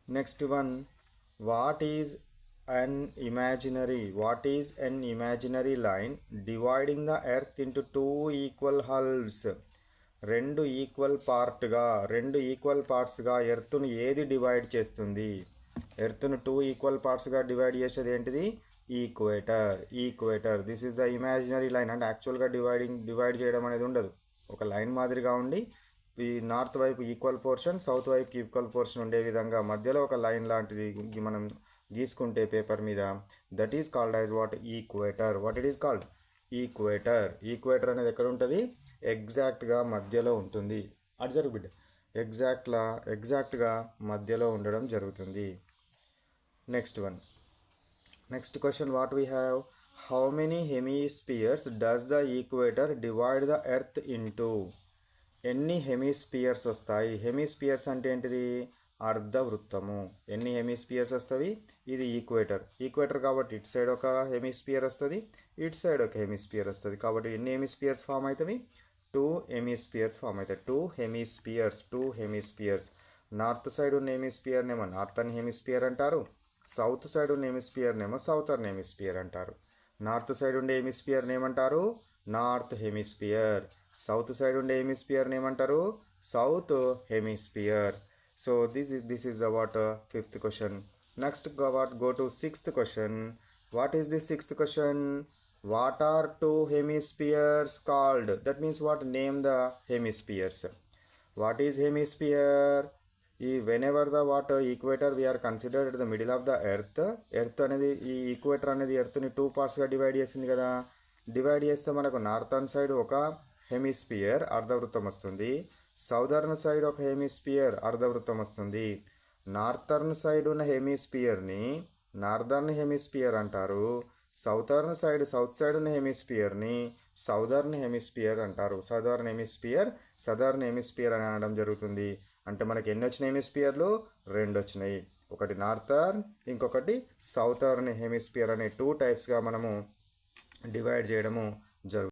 Next one, what is an imaginary line dividing the earth into two equal halves? రెండు equal పార్ట్స్గా ఎర్త్ను ఏది divide చేస్తుంది? ఎర్త్ను two equal పార్ట్స్గా divide చేసేది ఏంటిది? Equator. This is the imaginary line. అంటే యాక్చువల్గా డివైడ్ చేయడం అనేది ఉండదు, ఒక లైన్ మాదిరిగా ఉండి ఈ నార్త్ వైపు ఈక్వల్ పోర్షన్, సౌత్ వైపుకి ఈక్వల్ పోర్షన్ ఉండే విధంగా మధ్యలో ఒక లైన్ లాంటిది మనం గీసుకుంటే పేపర్ మీద, that is called as what? Equator. What it is called? Equator అనేది ఎక్కడ ఉంటుంది? ఎగ్జాక్ట్గా మధ్యలో ఉంటుంది. అబ్జర్వ్ బిడ్, ఎగ్జాక్ట్గా మధ్యలో ఉండడం జరుగుతుంది. Next question, what we have? How many hemispheres does the equator divide the earth into? ఎన్ని హెమిస్పియర్స్ వస్తాయి? హెమిస్పియర్స్ అంటే ఏంటిది? అర్ధవృత్తము. ఎన్ని హెమిస్పియర్స్ వస్తాయి? ఇది ఈక్వేటర్ కాబట్టి ఇటు సైడ్ ఒక హెమిస్పియర్ వస్తుంది, ఇటు సైడ్ ఒక హెమిస్పియర్ వస్తుంది. కాబట్టి ఎన్ని హెమిస్పియర్స్ ఫామ్ అవుతాయి? 2 హెమిస్పియర్స్ ఫామ్ అవుతాయి. Two hemispheres. నార్త్ సైడ్ ఉన్న హెమిస్పియర్నేమో నార్థన్ హెమిస్పియర్ అంటారు, సౌత్ సైడ్ ఉన్న హెమిస్పియర్నేమో సౌతర్న్ హెమిస్పియర్ అంటారు. నార్త్ సైడ్ ఉండే హెమిస్పియర్ ఏమంటారు? North hemisphere. సౌత్ సైడ్ ఉండే హెమిస్పియర్ ఏమంటారు? South hemisphere. So this is the what? 5th question. Next go to 6th question. What is the 6th question? What are 2 hemispheres called? That means what? Name the hemispheres. What is hemisphere? Whenever the what equator we are considered at the middle of the earth అనేది, ఈ equator అనేది ఎర్త్ని 2 పార్ట్స్గా divide చేసింది కదా. Divide చేస్తే మనకు northern side ఒక hemisphere అర్ధవృత్తం వస్తుంది, సౌదర్న్ సైడ్ ఒక హెమిస్పియర్ అర్ధవృత్తం వస్తుంది. నార్థర్న్ సైడ్ ఉన్న హెమిస్పియర్ని నార్దర్న్ హెమిస్పియర్ అంటారు, సౌత్ సైడ్ ఉన్న హెమిస్పియర్ని సౌదర్న్ హెమిస్పియర్ అంటారు. సదర్న్ హెమిస్పియర్ అని అనడం జరుగుతుంది. అంటే మనకి ఎన్ని వచ్చినాయి హెమిస్పియర్లు? 2 వచ్చినాయి. ఒకటి నార్థర్న్, ఇంకొకటి సౌతర్న్ హెమిస్పియర్ అనే 2 టైప్స్గా మనము డివైడ్ చేయడము జరుగుతుంది.